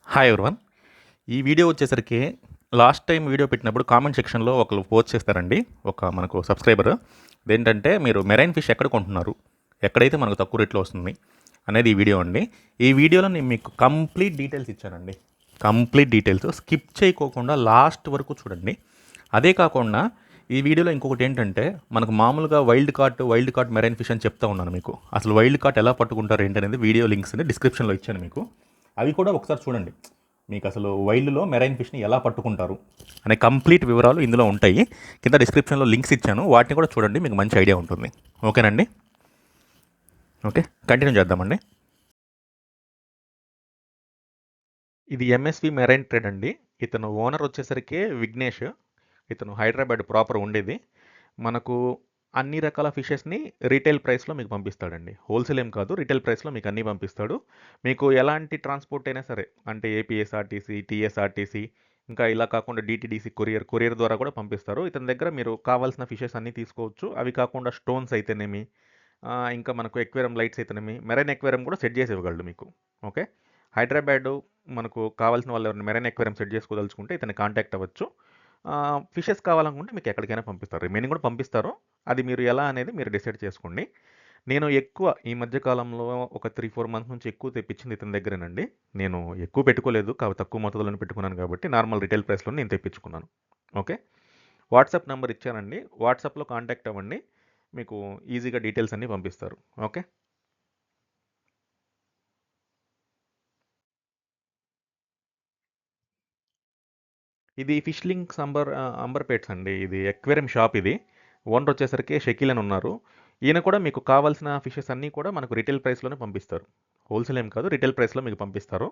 Hi everyone. ఈ video వచ్చేసరికి last time video పెట్టినప్పుడు కామెంట్ సెక్షన్‌లో ఒకళ్ళు పోస్ట్ చేస్తారండి. మనకు సబ్స్క్రైబర్. అదేంటంటే మీరు మెరైన్ ఫిష్ ఎక్కడ కొంటున్నారు? ఎక్కడైతే మనకు తక్కువ రేట్‌లో వస్తుంది అనేది ఈ వీడియో అండి. ఈ వీడియోలో నేను మీకు కంప్లీట్ డీటెయిల్స్ ఇచ్చానండి. కంప్లీట్ డీటెయిల్స్ స్కిప్ చేయకోకుండా లాస్ట్ వరకు చూడండి. అదే కాకుండా ఈ వీడియోలో ఇంకొకటి ఏంటంటే మనకు మామూలుగా వైల్డ్ కార్ట్ మెరైన్ ఫిష్ అని చెప్తా ఉన్నాను మీకు. అసలు వైల్డ్ కార్ట్ ఎలా పట్టుకుంటారు ఏంటనేది వీడియో లింక్స్‌ని డిస్క్రిప్షన్‌లో ఇచ్చాను మీకు. అవి కూడా ఒకసారి చూడండి. మీకు అసలు వైల్డ్లో మెరైన్ ఫిష్ని ఎలా పట్టుకుంటారు అనే కంప్లీట్ వివరాలు ఇందులో ఉంటాయి. కింద డిస్క్రిప్షన్లో లింక్స్ ఇచ్చాను, వాటిని కూడా చూడండి, మీకు మంచి ఐడియా ఉంటుంది. ఓకేనండి? ఓకే, కంటిన్యూ చేద్దామండి. ఇది ఎంఎస్వి మెరైన్ ట్రేడ్ అండి. ఇతను ఓనర్ వచ్చేసరికి విఘ్నేష్. ఇతను హైదరాబాద్ ప్రాపర్ ఉండేది. మనకు అన్ని రకాల ఫిషెస్ని రీటైల్ ప్రైస్లో మీకు పంపిస్తాడండి. హోల్సేల్ ఏం కాదు, రీటైల్ ప్రైస్లో మీకు అన్నీ పంపిస్తాడు. మీకు ఎలాంటి ట్రాన్స్పోర్ట్ అయినా సరే, అంటే ఏపీఎస్ఆర్టీసీ, టీఎస్ఆర్టీసీ, ఇంకా ఇలా కాకుండా డిటీడీసీ కొరియర్ ద్వారా కూడా పంపిస్తారు. ఇతని దగ్గర మీరు కావాల్సిన ఫిషెస్ అన్నీ తీసుకోవచ్చు. అవి కాకుండా స్టోన్స్ అయితేనేమి, ఇంకా మనకు ఎక్వేరియం లైట్స్ అయితేనేమి, మెరైన్ ఎక్వేరియం కూడా సెట్ చేసి ఇవ్వగలడు మీకు. ఓకే, హైదరాబాద్ మనకు కావాల్సిన వాళ్ళు ఎవరైనా మెరైన్ ఎక్వేరియం సెట్ చేసుకోదలుచుకుంటే ఇతన్ని కాంటాక్ట్ అవ్వచ్చు. ఫిషెస్ కావాలనుకుంటే మీకు ఎక్కడికైనా పంపిస్తారు, రిమైనింగ్ కూడా పంపిస్తారు. అది మీరు ఎలా అనేది మీరు డిసైడ్ చేసుకోండి. నేను ఎక్కువ ఈ మధ్య కాలంలో ఒక 3-4 మంత్స్ నుంచి ఎక్కువ తెప్పించింది ఇతని దగ్గరేనండి. నేను ఎక్కువ పెట్టుకోలేదు, తక్కువ మొత్తంలోనే పెట్టుకున్నాను కాబట్టి నార్మల్ రిటైల్ ప్రైస్లో నేను తెప్పించుకున్నాను. ఓకే, వాట్సాప్ నెంబర్ ఇచ్చానండి, వాట్సాప్లో కాంటాక్ట్ అవ్వండి, మీకు ఈజీగా డీటెయిల్స్ అన్నీ పంపిస్తారు. ఓకే, ఇది ఫిష్ లింక్స్ అంబర్పేట్స్ అండి. ఇది ఎక్వేరియం షాప్ ఇది. ఓనర్ వచ్చేసరికి షకీల్ అని ఉన్నారు. ఈయన కూడా మీకు కావాల్సిన ఫిషెస్ అన్నీ కూడా మనకు రిటైల్ ప్రైస్లోనే పంపిస్తారు. హోల్సేల్ ఏం కాదు, రిటైల్ ప్రైస్లో మీకు పంపిస్తారు.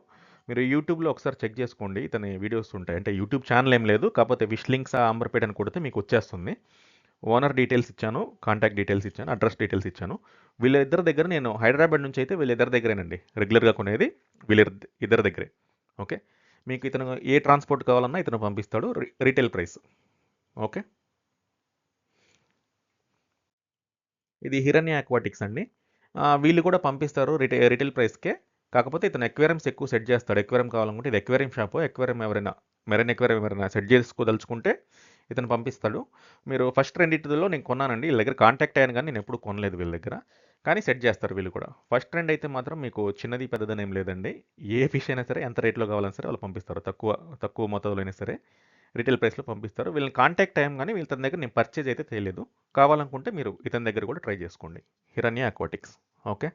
మీరు యూట్యూబ్లో ఒకసారి చెక్ చేసుకోండి, ఇతని వీడియోస్ ఉంటాయి. అంటే యూట్యూబ్ ఛానల్ ఏం లేదు, కాకపోతే ఫిష్ లింక్స్ అంబర్పేట్ అని కొడితే మీకు వచ్చేస్తుంది. ఓనర్ డీటెయిల్స్ ఇచ్చాను, కాంటాక్ట్ డీటెయిల్స్ ఇచ్చాను, అడ్రస్ డీటెయిల్స్ ఇచ్చాను. వీళ్ళిద్దరి దగ్గర నేను హైదరాబాద్ నుంచి అయితే వీళ్ళిద్దరి దగ్గరేనండి రెగ్యులర్గా కొనేది, ఇద్దరి దగ్గరే. ఓకే, మీకు ఇతను ఏ ట్రాన్స్పోర్ట్ కావాలన్నా ఇతను పంపిస్తాడు, రీటైల్ ప్రైస్. ఓకే, ఇది హిరణ్య అక్వాటిక్స్ అండి. వీళ్ళు కూడా పంపిస్తారు రిటైల్ ప్రైస్కే. కాకపోతే ఇతను ఎక్వేరియంస్ ఎక్కువ సెట్ చేస్తాడు. ఎక్వేరియం కావాలనుకుంటే ఇది ఎక్వేరియం షాపు. మెరైన్ ఎక్వేరియం ఎవరైనా సెట్ చేసుకోదలుచుకుంటే ఇతను పంపిస్తాడు. మీరు ఫస్ట్ రెండింటిలో నేను కొన్నానండి, వీళ్ళ దగ్గర కాంటాక్ట్ అయ్యాను, కానీ నేను ఎప్పుడు కొనలేదు వీళ్ళ దగ్గర. కానీ సెట్ చేస్తారు వీళ్ళు కూడా. ఫస్ట్ ట్రెండ్ అయితే మాత్రం మీకు చిన్నది పెద్దదని ఏం లేదండి. ఏ ఫిష్ అయినా సరే, ఎంత రేట్లో కావాలన్నా సరే వాళ్ళు పంపిస్తారు. తక్కువ తక్కువ మొత్తంలో అయినా సరే రిటైల్ ప్రైస్లో పంపిస్తారు. వీళ్ళని కాంటాక్ట్ అయ్యాం, కానీ వీళ్ళ దగ్గర నేను పర్చేజ్ అయితే చేయలేదు. కావాలనుకుంటే మీరు ఇతని దగ్గర కూడా ట్రై చేసుకోండి, హిరణ్య అక్వాటిక్స్. ఓకే,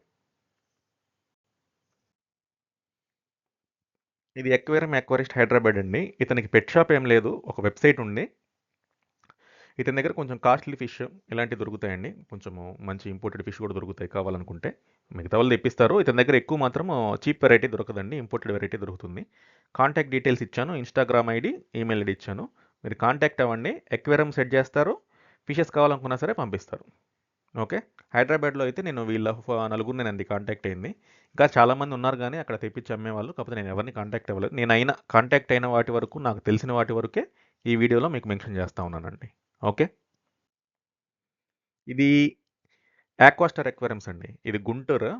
ఇది అక్వేరిస్ట్ హైదరాబాద్ అండి. ఇతనికి పెట్ షాప్ ఏం లేదు, ఒక వెబ్సైట్ ఉంది. ఇతని దగ్గర కొంచెం కాస్ట్లీ ఫిష్ ఇలాంటివి దొరుకుతాయండి. కొంచెము మంచి ఇంపోర్టెడ్ ఫిష్ కూడా దొరుకుతాయి కావాలనుకుంటే. మిగతా వాళ్ళు తెప్పిస్తారు, ఇతని దగ్గర ఎక్కువ మాత్రం చీప్ వెరైటీ దొరకదండి, ఇంపోర్టెడ్ వెరైటీ దొరుకుతుంది. కాంటాక్ట్ డీటెయిల్స్ ఇచ్చాను, ఇన్స్టాగ్రామ్ ఐడి, ఈమెయిల్ ఐడి ఇచ్చాను. మీరు కాంటాక్ట్ అవ్వండి, ఎక్వేరియం సెట్ చేస్తారు, ఫిషెస్ కావాలనుకున్నా సరే పంపిస్తారు. ఓకే, హైదరాబాద్లో అయితే నేను వీళ్ళ నలుగురినేనండి కాంటాక్ట్ అయింది. ఇంకా చాలామంది ఉన్నారు కానీ అక్కడ తెప్పించి అమ్మేవాళ్ళు, కాకపోతే నేను ఎవరిని కాంటాక్ట్ అవ్వలేదు. కాంటాక్ట్ అయిన వాటి వరకు, నాకు తెలిసిన వాటి వరకే ఈ వీడియోలో మీకు మెన్షన్ చేస్తూ ఉన్నానండి. ఓకే, ఇది ఆక్వాస్టార్ ఎక్వేరియంస్ అండి. ఇది గుంటూరు.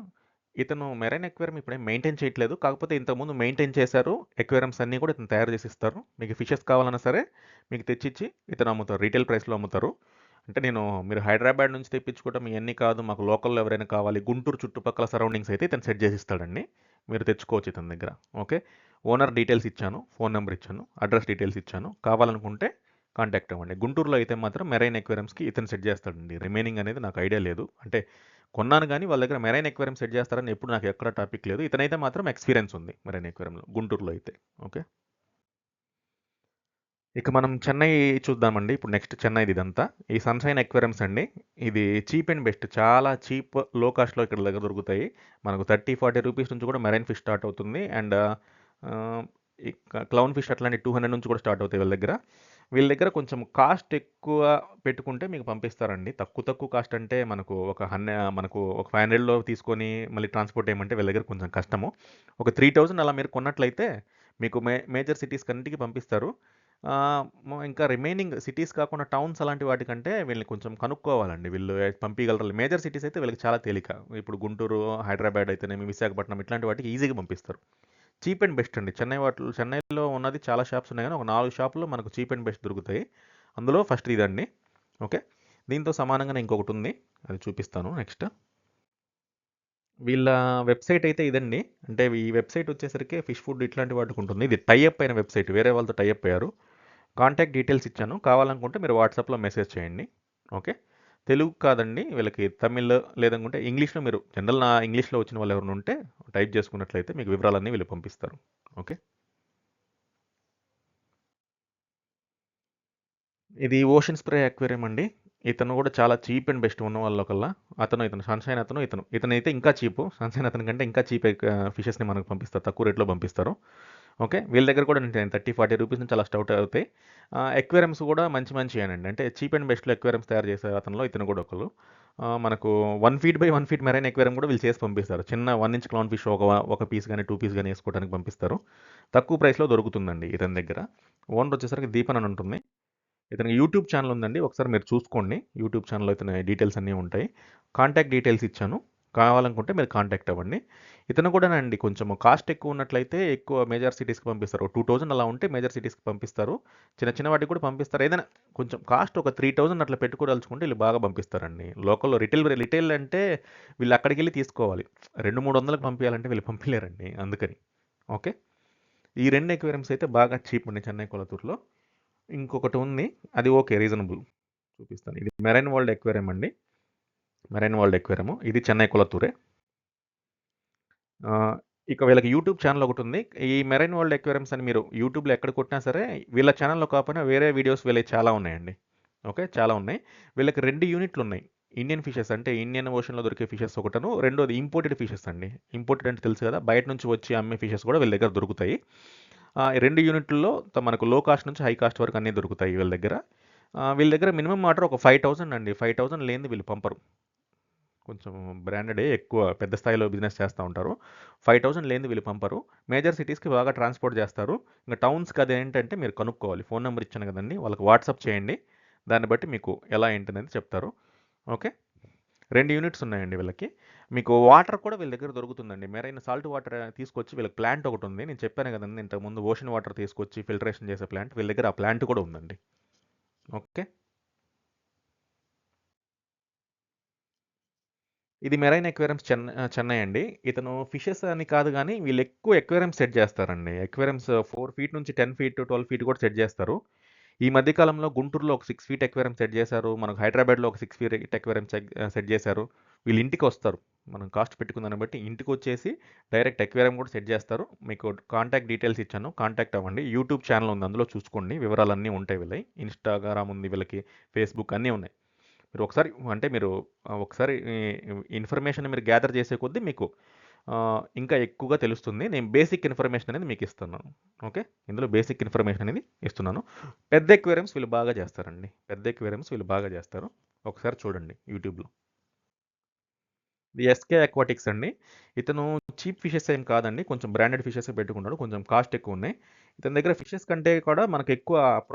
ఇతను మెరైన్ ఎక్వేరియం ఇప్పుడేం మెయింటైన్ చేయట్లేదు, కాకపోతే ఇంతకుముందు మెయింటైన్ చేశారు. ఎక్వేరియంస్ అన్నీ కూడా ఇతను తయారు చేసి ఇస్తారు. మీకు ఫిషెస్ కావాలన్నా సరే మీకు తెచ్చిచ్చి ఇతను అమ్ముతారు, రీటైల్ ప్రైస్లో అమ్ముతారు. అంటే మీరు హైదరాబాద్ నుంచి తెప్పించుకోవడం ఇవన్నీ కాదు, మాకు లోకల్లో ఎవరైనా కావాలి, గుంటూరు చుట్టుపక్కల సరౌండింగ్స్ అయితే ఇతను సెట్ చేసి ఇస్తాడండి. మీరు తెచ్చుకోవచ్చు ఇతని దగ్గర. ఓకే, ఓనర్ డీటెయిల్స్ ఇచ్చాను, ఫోన్ నెంబర్ ఇచ్చాను, అడ్రస్ డీటెయిల్స్ ఇచ్చాను. కావాలనుకుంటే కాంటాక్ట్ అవ్వండి. గుంటూరులో అయితే మాత్రం మెరైన్ ఎక్వేరియంస్కి ఇతను సెట్ చేస్తాడండి. రిమైనింగ్ అనేది నాకు ఐడియా లేదు. అంటే కొన్నాను కానీ వాళ్ళ దగ్గర మెరైన్ ఎక్వేరియం సెట్ చేస్తారని ఎప్పుడు నాకు ఎక్కడ టాపిక్ లేదు. ఇతనైతే మాత్రం ఎక్స్పీరియన్స్ ఉంది మెరైన్ ఎక్వేరియంలో, గుంటూరులో అయితే. ఓకే, ఇక మనం చెన్నై చూద్దామండి. ఇప్పుడు నెక్స్ట్ చెన్నైది ఇదంతా. ఈ సన్‌షైన్ అక్వేరియంస్ అండి. ఇది చీప్ అండ్ బెస్ట్. చాలా చీప్, లో కాస్ట్‌లో ఇక్కడ దగ్గర దొరుకుతాయి. మనకు 30-40 రూపీస్ నుంచి కూడా మెరైన్ ఫిష్ స్టార్ట్ అవుతుంది. అండ్ ఈ క్లౌన్ ఫిష్ అట్లాంటి 200 నుంచి కూడా స్టార్ట్ అవుతాయి వీళ్ళ దగ్గర. వీళ్ళ దగ్గర కొంచెం కాస్ట్ ఎక్కువ పెట్టుకుంటే మీకు పంపిస్తారండి. తక్కువ కాస్ట్ అంటే మనకు ఒక 500లో తీసుకొని మళ్ళీ ట్రాన్స్‌పోర్ట్ చేయమంటే వీళ్ళ దగ్గర కొంచెం కష్టము. ఒక 3000 అలా మీరు కొన్నట్లయితే మీకు మేజర్ సిటీస్‌కన్నిటికి పంపిస్తారు. ఇంకా రిమైనింగ్ సిటీస్ కాకుండా టౌన్స్ అలాంటి వాటికంటే వీళ్ళని కొంచెం కనుక్కోవాలండి. వీళ్ళు పంపియగలరు. మేజర్ సిటీస్ అయితే వీళ్ళకి చాలా తేలిక. ఇప్పుడు గుంటూరు, హైదరాబాద్ అయితేనేమి, విశాఖపట్నం ఇట్లాంటి వాటికి ఈజీగా పంపిస్తారు. చీప్ అండ్ బెస్ట్ అండి. చెన్నైలో ఉన్నది చాలా షాప్స్ ఉన్నాయి గానీ, ఒక 4 షాపుల్లో మనకు చీప్ అండ్ బెస్ట్ దొరుకుతాయి. అందులో ఫస్ట్ ఇదండి. ఓకే. దీంతో సమానంగానే ఇంకొకటుంది. అది చూపిస్తాను నెక్స్ట్. వీళ్ళ వెబ్‌సైట్ అయితే ఇదండి. అంటే ఈ వెబ్‌సైట్ వచ్చేసరికి ఫిష్ ఫుడ్ ఇట్లాంటి వాటికుంటుంది. ఇది టై అప్ అయిన వెబ్‌సైట్. వేరే వాళ్ళతో టై అప్ అయ్యారు. కాంటాక్ట్ డీటెయిల్స్ ఇచ్చాను. కావాలనుకుంటే మీరు వాట్సాప్‌లో మెసేజ్ చేయండి. ఓకే. తెలుగు కాదండి. వీళ్ళకి తమిళ్ లేదనుకుంటే ఇంగ్లీష్‌లో మీరు జనరల్ ఇంగ్లీష్‌లో వచ్చిన వాళ్ళు ఎవరైనా ఉంటే టైప్ చేసుకున్నట్లయితే మీకు వివరాలన్నీ వీళ్ళు పంపిస్తారు. ఓకే. ఇది ఓషన్ స్ప్రే అక్వేరియం అండి. ఇతను కూడా చాలా చీప్ అండ్ బెస్ట్ ఉన్న వాళ్ళకల్లా. ఇతను సన్‌షైన్ ఇతనైతే ఇంకా చీపు. సన్‌షైన్ అతని కంటే ఇంకా చీప్ ఫిషెస్‌ని మనకు పంపిస్తారు. తక్కువ రేట్‌లో పంపిస్తారు. ఓకే. వీళ్ళ దగ్గర కూడా 30, 40 రూపీస్ నుంచి అలా స్టార్ట్ అవుతాయి. అక్వేరియంస్ కూడా మంచియేనండి. అంటే చీప్ అండ్ బెస్ట్‌లో అక్వేరియంస్ తయారు చేసే అతనిలో ఇతను కూడా ఒకళ్ళు. మనకు 1 feet by 1 feet marine aquarium కూడా వీళ్ళు చేసి పంపిస్తారు. చిన్న 1 ఇంచ్ క్లౌన్ ఫిష్ ఒక పీస్ గాని, 2 పీస్ గాని ఏసుకోవడానికి పంపిస్తారు. తక్కువ ప్రైస్‌లో దొరుకుతుందండి ఇతని దగ్గర. ఓనర్ వచ్చేసరికి దీపన్ అని ఉంటుంది. ఇతనికి యూట్యూబ్ ఛానల్ ఉందండి. ఒకసారి మీరు చూసుకోండి. యూట్యూబ్ ఛానల్‌లో ఇతని డీటెయిల్స్ అన్నీ ఉంటాయి. కాంటాక్ట్ డీటెయిల్స్ ఇచ్చాను. కావాలనుకుంటే మీరు కాంటాక్ట్ అవ్వండి. ఇతను కూడానండి కొంచెం కాస్ట్ ఎక్కువ ఉన్నట్లయితే ఎక్కువ మేజర్ సిటీస్‌కి పంపిస్తారు. 2000 అలా ఉంటే మేజర్ సిటీస్‌కి పంపిస్తారు. చిన్న చిన్న వాటికి కూడా పంపిస్తారు. ఏదైనా కొంచెం కాస్ట్ ఒక 3000 అట్లా పెట్టుకోదలుచుకుంటే వీళ్ళు బాగా పంపిస్తారండి. లోకల్‌లో రిటైల్ అంటే వీళ్ళు అక్కడికెళ్ళి తీసుకోవాలి. 2, 300కి పంపియాలంటే వీళ్ళు పంపియలేరండి. అందుకని. ఓకే. ఈ 2 అక్వేరియంస్ అయితే బాగా చీప్ అండి చెన్నై, కొలతూరులో. ఇంకొకటి ఉంది. అది ఓకే. రీజనబుల్. చూపిస్తాను. ఇది మెరైన్ వరల్డ్ అక్వేరియం అండి. Marine world aquarium. ఇది చెన్నై, కొలత్తూరే. ఆహ్, ఇక వీళ్ళకి యూట్యూబ్ ఛానల్ ఒకటుంది. ఈ మెరైన్ వరల్డ్ అక్వేరియంస్ అని మీరు యూట్యూబ్‌లో ఎక్కడ కొట్టినా సరే, వీళ్ళ ఛానల్‌లో కాకపోయినా వేరే వీడియోస్ వీళ్ళయి చాలా ఉన్నాయండి. ఓకే. చాలా ఉన్నాయి. వీళ్ళకి 2 యూనిట్లున్నాయి. ఇండియన్ ఫిషెస్ అంటే ఇండియన్ ఓషన్‌లో దొరికే ఫిషెస్ ఒకటను, రెండోది ఇంపోర్టెడ్ ఫిషెస్ అండి. ఇంపోర్టెడ్ అంటే తెలుసు కదా! బయట నుంచి వచ్చి అమ్మే ఫిషెస్ కూడా వీళ్ళ దగ్గర దొరుకుతాయి. ఈ 2 యూనిట్లలో మనకు లో కాస్ట్ నుంచి హై కాస్ట్ వరకు అన్నీ దొరుకుతాయి వీళ్ళ దగ్గర. వీళ్ళ దగ్గర మినిమమ్ ఆర్డర్ ఒక 5000 అండి. 5000 లేనిది వీళ్ళు పంపరు. కొంచెం బ్రాండెడే ఎక్కువ పెద్ద స్థాయిలో బిజినెస్ చేస్తా ఉంటారు. 5000 లేనిది వీళ్ళు పంపరు. మేజర్ సిటీస్‌కి బాగా ట్రాన్స్‌పోర్ట్ చేస్తారు. ఇంక టౌన్స్‌కి అదేంటంటే మీరు కనుక్కోవాలి. ఫోన్ నంబర్ ఇచ్చాను కదండీ! వాళ్ళకి వాట్సాప్ చేయండి. దాన్ని బట్టి మీకు ఎలా ఏంటనేది చెప్తారు. ఓకే. 2 యూనిట్స్ ఉన్నాయండి వీళ్ళకి. మీకు వాటర్ కూడా వీళ్ళ దగ్గర దొరుకుతుందండి. మెరైన్ సాల్ట్ వాటర్ తీసుకొచ్చి వీళ్ళకి ప్లాంట్ ఒకటుంది. నేను చెప్పాను కదండీ ఇంతకుముందు ఓషన్ వాటర్ తీసుకొచ్చి ఫిల్టరేషన్ చేసే ప్లాంట్. వీళ్ళ దగ్గర ఆ ప్లాంట్ కూడా ఉందండి. ఓకే. ఇది మెరైన్ అక్వేరియంస్ చెన్నై అండి. ఇతను ఫిషెస్ అని కాదు గానీ, వీళ్ళు ఎక్కువ అక్వేరియంస్ సెట్ చేస్తారండి. అక్వేరియంస్ 4 ఫీట్ నుంచి 10 ఫీట్, 12 ఫీట్ కూడా సెట్ చేస్తారు. ఈ మధ్య కాలంలో గుంటూరులో ఒక 6 ఫీట్ అక్వేరియం సెట్ చేశారు. మనకు హైదరాబాద్‌లో ఒక 6 ఫీట్ అక్వేరియం సెట్ చేశారు. వీళ్ళు ఇంటికొస్తారు. మనం కాస్ట్ పెట్టుకున్న దాన్ని బట్టి ఇంటికొచ్చేసి డైరెక్ట్ అక్వేరియం కూడా సెట్ చేస్తారు. మీకు కాంటాక్ట్ డీటెయిల్స్ ఇచ్చాను. కాంటాక్ట్ అవ్వండి. యూట్యూబ్ ఛానెల్ ఉంది. అందులో చూసుకోండి. వివరాలన్నీ ఉంటాయి వీళ్ళయి. ఇన్‌స్టాగ్రామ్ ఉంది వీళ్ళకి. ఫేస్‌బుక్ అన్నీ ఉన్నాయి. మీరు ఒకసారి ఇన్ఫర్మేషన్ మీరు గ్యాదర్ చేసే కొద్దీ మీకు ఇంకా ఎక్కువగా తెలుస్తుంది. నేను బేసిక్ ఇన్ఫర్మేషన్ అనేది మీకు ఇస్తున్నాను. ఓకే. ఇందులో బేసిక్ ఇన్ఫర్మేషన్ అనేది ఇస్తున్నాను. పెద్ద అక్వేరియంస్ వీళ్ళు బాగా చేస్తారండి. పెద్ద అక్వేరియంస్ వీళ్ళు బాగా చేస్తారు. ఒకసారి చూడండి యూట్యూబ్‌లో. ఇది ఎస్కే అక్వాటిక్స్ అండి. ఇతను చీప్ ఫిషెస్ ఏం కాదండి. కొంచెం బ్రాండెడ్ ఫిషెసే పెట్టుకున్నాడు. కొంచెం కాస్ట్ ఎక్కువున్నాయి. ఇతని దగ్గర ఫిషెస్ కంటే కూడా మనకు ఎక్కువ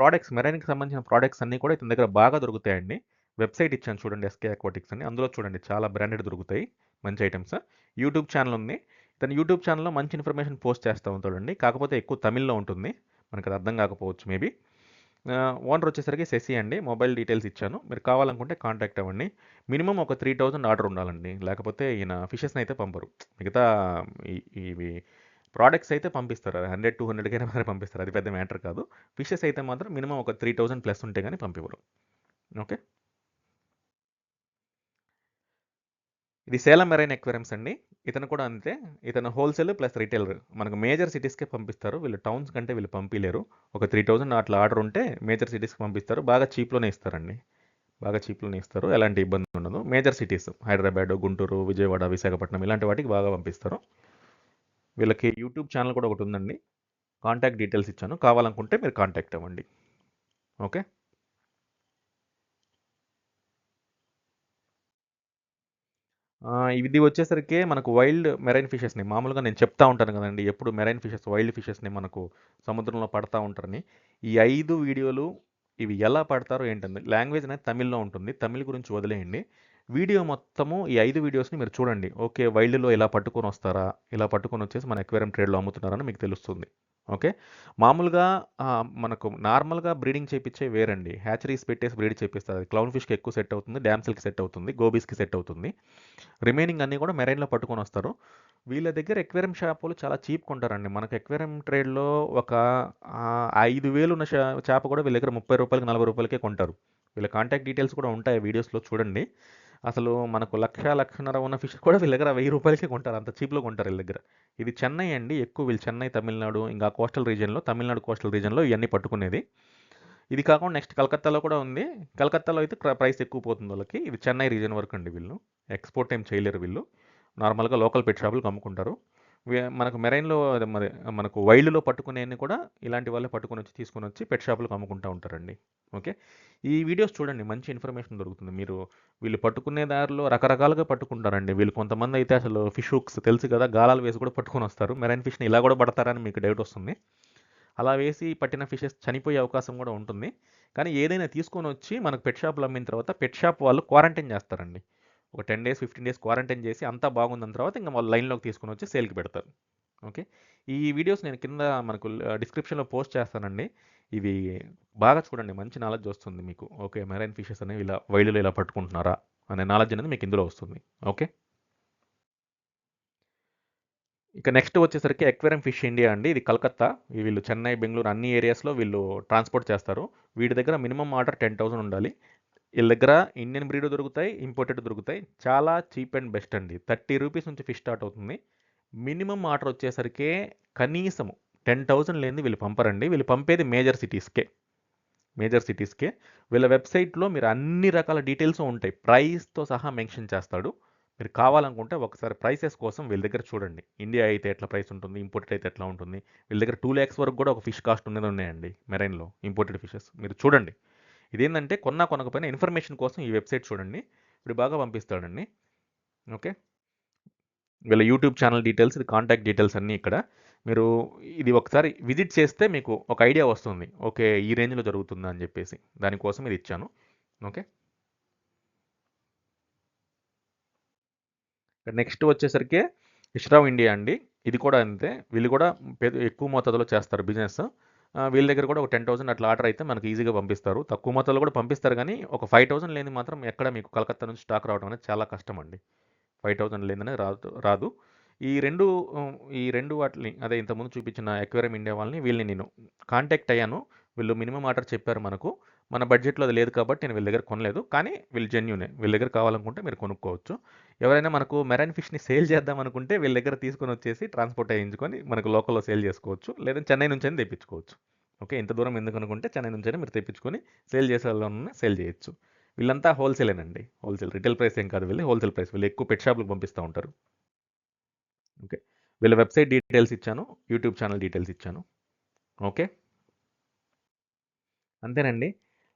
మెరైన్‌కి సంబంధించిన ప్రొడక్ట్స్ అన్నీ కూడా ఇతని దగ్గర బాగా దొరుకుతాయండి. వెబ్‌సైట్ ఇచ్చాను చూడండి ఎస్కే అక్వాటిక్స్ అని. అందులో చూడండి చాలా బ్రాండెడ్ దొరుకుతాయి. మంచి ఐటెమ్స్. యూట్యూబ్ ఛానెల్ ఉంది. ఇతను యూట్యూబ్ ఛానెల్‌లో మంచి ఇన్ఫర్మేషన్ పోస్ట్ చేస్తా ఉంటాడండి. కాకపోతే ఎక్కువ తమిళ్‌లో ఉంటుంది. మనకది అర్థం కాకపోవచ్చు మేబీ. ఓనర్ వచ్చేసరికి శశి అండి. మొబైల్ డీటెయిల్స్ ఇచ్చాను. మీరు కావాలనుకుంటే కాంటాక్ట్ అవ్వండి. మినిమమ్ ఒక 3000 ఆర్డర్ ఉండాలండి. లేకపోతే ఈయన ఫిషెస్‌ని అయితే పంపరు. మిగతా ఇవి ప్రొడక్ట్స్ అయితే పంపిస్తారు. 100, 200 కైనా సరే పంపిస్తారు. అది పెద్ద మ్యాటర్ కాదు. ఫిషెస్ అయితే మాత్రం మినిమమ్ ఒక 3000 ప్లస్ ఉంటే గాని పంపివ్వరు. ఓకే. ఇది సేలం మెరైన్ అక్వేరియంస్ అండి. ఇతను కూడా అంతే. ఇతను హోల్‌సేల్ ప్లస్ రిటైలర్. మనకు మేజర్ సిటీస్‌కే పంపిస్తారు. వీళ్ళు టౌన్స్ కంటే వీళ్ళు పంపియలేరు. ఒక 3000 అట్లా ఆర్డర్ ఉంటే మేజర్ సిటీస్‌కి పంపిస్తారు. బాగా చీప్‌లోనే ఇస్తారండి. బాగా చీప్‌లోనే ఇస్తారు. ఎలాంటి ఇబ్బంది ఉండదు. మేజర్ సిటీస్ హైదరాబాద్, గుంటూరు, విజయవాడ, విశాఖపట్నం ఇలాంటి వాటికి బాగా పంపిస్తారు. వీళ్ళకి యూట్యూబ్ ఛానల్ కూడా ఒకటి ఉందండి. కాంటాక్ట్ డీటెయిల్స్ ఇచ్చాను. కావాలనుకుంటే మీరు కాంటాక్ట్ అవ్వండి. ఓకే. ఇది వచ్చేసరికి మనకు వైల్డ్ మెరైన్ ఫిషెస్‌ని మామూలుగా నేను చెప్తా ఉంటాను కదండీ! ఎప్పుడు మెరైన్ ఫిషెస్, వైల్డ్ ఫిషెస్‌ని మనకు సముద్రంలో పడతా ఉంటారని. ఈ 5 వీడియోలు ఇవి ఎలా పడతారో ఏంటండి లాంగ్వేజ్ అనేది తమిళ్‌లో ఉంటుంది. తమిళ్ గురించి వదిలేయండి. వీడియో మొత్తము ఈ 5 వీడియోస్‌ని మీరు చూడండి. ఓకే. వైల్డ్‌లో ఇలా పట్టుకొని వస్తారా? ఇలా పట్టుకొని వచ్చేసి మన అక్వేరియం ట్రేడ్‌లో అమ్ముతున్నారని మీకు తెలుస్తుంది. ఓకే. మామూలుగా మనకు నార్మల్‌గా బ్రీడింగ్ చేపిచ్చేవి వేరండి. హ్యాచరీస్ పెట్టేసి బ్రీడ్ చేపిస్తారు. అది క్లౌన్ ఫిష్‌కి ఎక్కువ సెట్ అవుతుంది. డామ్సెల్‌కి సెట్ అవుతుంది. గోబీస్‌కి సెట్ అవుతుంది. రిమైనింగ్ అన్నీ కూడా మెరైన్‌లో పట్టుకొని వస్తారు. వీళ్ళ దగ్గర అక్వేరియం షాపులు చాలా చీప్‌గా కొంటారండి. మనకు అక్వేరియం ట్రేడ్‌లో ఒక 5,000 ఉన్న చేప కూడా వీళ్ళ దగ్గర రూ. 30, రూ. 40కే కొంటారు. వీళ్ళ కాంటాక్ట్ డీటెయిల్స్ కూడా ఉంటాయి వీడియోస్‌లో చూడండి. అసలు మనకు 1,00,000 ఉన్న ఫిష్ కూడా వీళ్ళ దగ్గర రూ. 1000కే కొంటారు. అంత చీప్‌లో కొంటారు వీళ్ళ దగ్గర. ఇది చెన్నై అండి. ఎక్కువ వీళ్ళు చెన్నై, తమిళనాడు ఇంకా కోస్టల్ రీజియన్‌లో తమిళనాడు కోస్టల్ రీజియన్‌లో ఇవన్నీ పట్టుకునేది. ఇది కాకుండా నెక్స్ట్ కలకత్తాలో కూడా ఉంది. కలకత్తాలో అయితే ప్రైస్ ఎక్కువ పోతుంది వాళ్ళకి. ఇది చెన్నై రీజియన్ వరకు అండి వీళ్ళు. ఎక్స్‌పోర్ట్ ఏం చేయలేరు వీళ్ళు. నార్మల్‌గా లోకల్ పెట్ షాపులకు అమ్ముకుంటారు. మనకు మెరైన్‌లో అదే మరి మనకు వైల్డ్‌లో పట్టుకునేయన్ని కూడా ఇలాంటి వాళ్ళే పట్టుకొనొచ్చి, తీసుకొనొచ్చి పెట్ షాపులకు అమ్ముకుంటా ఉంటారండి. ఓకే. ఈ వీడియోస్ చూడండి మంచి ఇన్ఫర్మేషన్ దొరుకుతుంది. వీళ్ళు పట్టుకునే దారిలో రకరకాలుగా పట్టుకుంటారండి. వీళ్ళు కొంతమందయితే అసలు ఫిష్ హుక్స్ తెలుసు కదా! గాలాలు వేసి కూడా పట్టుకొనొస్తారు. మెరైన్ ఫిష్‌ని ఇలా కూడా పడతారా అని మీకు డౌటొస్తుంది. అలా వేసి పట్టిన ఫిషెస్ చనిపోయే అవకాశం కూడా ఉంటుంది. కానీ ఏదైనా తీసుకొనొచ్చి మనకు పెట్ షాప్‌లో అమ్మిన తర్వాత పెట్ షాప్ వాళ్ళు క్వారంటైన్ చేస్తారండి. ఒక 10 డేస్, 15 డేస్ క్వారంటైన్ చేసి అంతా బాగుందన్న తర్వాత ఇంక వాళ్ళు లైన్‌లోకి తీసుకొనొచ్చి సేల్‌కి పెడతారు. ఓకే. ఈ వీడియోస్ నేను కింద మనకు డిస్క్రిప్షన్‌లో పోస్ట్ చేస్తానండి. ఇవి బాగా చూడండి. మంచి నాలెడ్జ్ వస్తుంది మీకు. ఓకే. మెరైన్ ఫిషెస్ అనేవి ఇలా వైల్డ్‌లో ఇలా పట్టుకుంటున్నారా? అనే నాలెడ్జ్ అనేది మీకు ఇందులో వస్తుంది. ఓకే. ఇక నెక్స్ట్ వచ్చేసరికి అక్వేరియం ఫిష్ ఇండియా అండి. ఇది కలకత్తా. వీళ్ళు చెన్నై, బెంగుళూరు అన్ని ఏరియాస్‌లో వీళ్ళు ట్రాన్స్‌పోర్ట్ చేస్తారు. వీడి దగ్గర మినిమమ్ ఆర్డర్ 10,000 ఉండాలి. వీళ్ళ దగ్గర ఇండియన్ బ్రీడ్ దొరుకుతాయి, ఇంపోర్టెడ్ దొరుకుతాయి. చాలా చీప్ అండ్ బెస్ట్ అండి. ₹30 నుంచి ఫిష్ స్టార్ట్ అవుతుంది. మినిమమ్ ఆర్డర్ వచ్చేసరికి కనీసం 10,000 లేనిది వీళ్ళు పంపరండి. వీళ్ళు పంపేది మేజర్ సిటీస్‌కే. మేజర్ సిటీస్‌కే. వీళ్ళ వెబ్‌సైట్‌లో మీరు అన్ని రకాల డీటెయిల్స్ ఉంటాయి. ప్రైస్‌తో సహా మెన్షన్ చేస్తాడు. మీరు కావాలనుకుంటే ఒకసారి ప్రైసెస్ కోసం వీళ్ళ దగ్గర చూడండి. ఇండియా అయితే ఎట్లా ప్రైస్ ఉంటుంది, ఇంపోర్టెడ్ అయితే ఎట్లా ఉంటుంది. వీళ్ళ దగ్గర 2,00,000 వరకు కూడా ఒక ఫిష్ కాస్ట్ ఉన్నది ఉన్నాయండి మెరైన్‌లో ఇంపోర్టెడ్ ఫిషెస్. మీరు చూడండి. ఇదేంటంటే కొన్నా కొనకపోయినా ఇన్ఫర్మేషన్ కోసం ఈ వెబ్‌సైట్ చూడండి. వీడు బాగా పంపిస్తాడండి. ఓకే. వీళ్ళ యూట్యూబ్ ఛానల్ డీటెయిల్స్, ఇది కాంటాక్ట్ డీటెయిల్స్ అన్నీ ఇక్కడ. మీరు ఇది ఒకసారి విజిట్ చేస్తే మీకు ఒక ఐడియా వస్తుంది. ఓకే. ఈ రేంజ్‌లో జరుగుతుందా అని చెప్పేసి. దానికోసం ఇది ఇచ్చాను. ఓకే. నెక్స్ట్ వచ్చేసరికి ఇష్రావ్ ఇండియా అండి. ఇది కూడా అంతే. వీళ్ళు కూడా ఎక్కువ మోతాదులో చేస్తారు బిజినెస్. వీళ్ళ దగ్గర కూడా ఒక 10,000 అట్లా ఆర్డర్ అయితే మనకు ఈజీగా పంపిస్తారు. తక్కువ మొత్తంలో కూడా పంపిస్తారు కానీ ఒక 5,000 లేనిది మాత్రం ఎక్కడ మీకు కలకత్తా నుంచి స్టాక్ రావడం అనేది చాలా కష్టం అండి. 5,000 లేనిదనేది రాదు. ఈ 2 ఈ 2 వాటిని అదే ఇంతకుముందు చూపించిన అక్వేరియం ఇండియా వాళ్ళని వీళ్ళని నేను కాంటాక్ట్ అయ్యాను. వీళ్ళు మినిమమ్ ఆర్డర్ చెప్పారు మనకు. మన బడ్జెట్‌లో అది లేదు కాబట్టి నేను వీళ్ళ దగ్గర కొనలేదు. కానీ వీళ్ళు జెన్యూనే. వీళ్ళ దగ్గర కావాలనుకుంటే మీరు కొనుక్కోవచ్చు. ఎవరైనా మనకు మెరైన్ ఫిష్‌ని సేల్ చేద్దాం అనుకుంటే వీళ్ళ దగ్గర తీసుకొనొచ్చేసి ట్రాన్స్‌పోర్ట్ అయ్యించుకొని మనకు లోకల్‌లో సేల్ చేసుకోవచ్చు. లేదా చెన్నై నుంచైనా తెప్పించుకోవచ్చు. ఓకే. ఇంత దూరం ఎందుకనుకుంటే చెన్నై నుంచైనా మీరు తెప్పించుకొని సేల్ చేసేవాళ్ళన్నా సేల్ చేయొచ్చు. వీళ్ళంతా హోల్‌సేలేనండి. హోల్‌సేల్. రిటైల్ ప్రైస్ ఏం కాదు వీళ్ళది. Wholesale price. వీళ్ళు ఎక్కువ పెట్ షాప్‌లకు పంపిస్తా ఉంటారు. ఓకే. వీళ్ళ వెబ్‌సైట్ డీటెయిల్స్ ఇచ్చాను. యూట్యూబ్ ఛానల్ డీటెయిల్స్ ఇచ్చాను. ఓకే. అంతేనండి.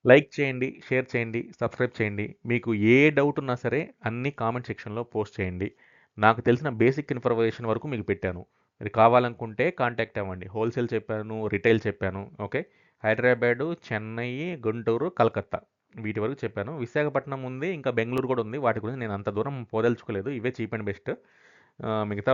లైక్ చేయండి, షేర్ చేయండి, సబ్స్క్రైబ్ చేయండి. మీకు ఏ డౌట్ ఉన్నా సరే అన్నీ కామెంట్ సెక్షన్‌లో పోస్ట్ చేయండి. నాకు తెలిసిన బేసిక్ ఇన్ఫర్మేషన్ వరకు మీకు పెట్టాను. మీరు కావాలనుకుంటే కాంటాక్ట్ అవ్వండి. హోల్‌సేల్ చెప్పాను, రిటైల్ చెప్పాను. ఓకే. హైదరాబాదు, చెన్నై, గుంటూరు, కలకత్తా వీటి వరకు చెప్పాను. విశాఖపట్నం ఉంది, ఇంకా బెంగుళూరు కూడా ఉంది. వాటి గురించి నేను అంత దూరం పోదలుచుకోలేదు. ఇవే చీప్ అండ్ బెస్ట్. మిగతా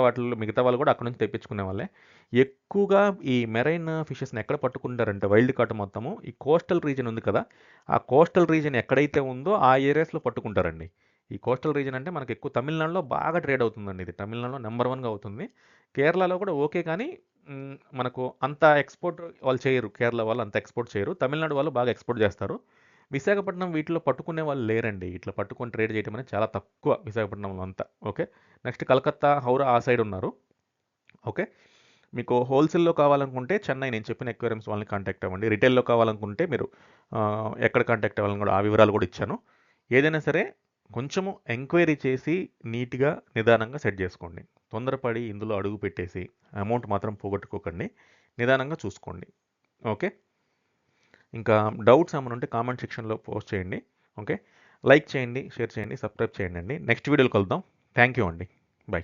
వాళ్ళు కూడా అక్కడ నుంచి తెప్పించుకునే వాళ్ళే. ఎక్కువగా ఈ మెరైన్ ఫిషెస్‌ని ఎక్కడ పట్టుకుంటారంటే వైల్డ్ కాట్ మొత్తము ఈ కోస్టల్ రీజియన్ ఉంది కదా! ఆ కోస్టల్ రీజియన్ ఎక్కడైతే ఉందో ఆ ఏరియాస్‌లో పట్టుకుంటారండి. ఈ కోస్టల్ రీజియన్ అంటే మనకు ఎక్కువ తమిళనాడులో బాగా ట్రేడ్ అవుతుందండి ఇది. తమిళనాడులో నంబర్ 1గా అవుతుంది. కేరళలో కూడా ఓకే కానీ మనకు అంత ఎక్స్‌పోర్ట్ వాళ్ళు చేయరు. కేరళ వాళ్ళు అంత ఎక్స్‌పోర్ట్ చేయరు. తమిళనాడు వాళ్ళు బాగా ఎక్స్‌పోర్ట్ చేస్తారు. విశాఖపట్నం వీటిలో పట్టుకునే వాళ్ళు లేరండి. ఇట్లా పట్టుకొని ట్రేడ్ చేయడం అనేది చాలా తక్కువ విశాఖపట్నంలో అంతా. ఓకే. నెక్స్ట్ కలకత్తా, హౌరా ఆ సైడ్ ఉన్నారు. ఓకే. మీకు హోల్‌సేల్‌లో కావాలనుకుంటే చెన్నై నేను చెప్పిన అక్వేరియంస్ వాళ్ళని కాంటాక్ట్ అవ్వండి. రిటైల్‌లో కావాలనుకుంటే మీరు ఎక్కడ కాంటాక్ట్ అవ్వాలని కూడా ఆ వివరాలు కూడా ఇచ్చాను. ఏదైనా సరే కొంచెము ఎంక్వైరీ చేసి నీట్‌గా, నిదానంగా సెట్ చేసుకోండి. తొందరపడి ఇందులో అడుగు పెట్టేసి అమౌంట్ మాత్రం పోగొట్టుకోకండి. నిదానంగా చూసుకోండి. ఓకే. ఇంకా డౌట్స్ ఏమైనా ఉంటే కామెంట్ సెక్షన్‌లో పోస్ట్ చేయండి. ఓకే. లైక్ చేయండి, షేర్ చేయండి, సబ్స్క్రైబ్ చేయండి అండి. నెక్స్ట్ వీడియోలో కలుద్దాం. థ్యాంక్ యూ అండి. బై.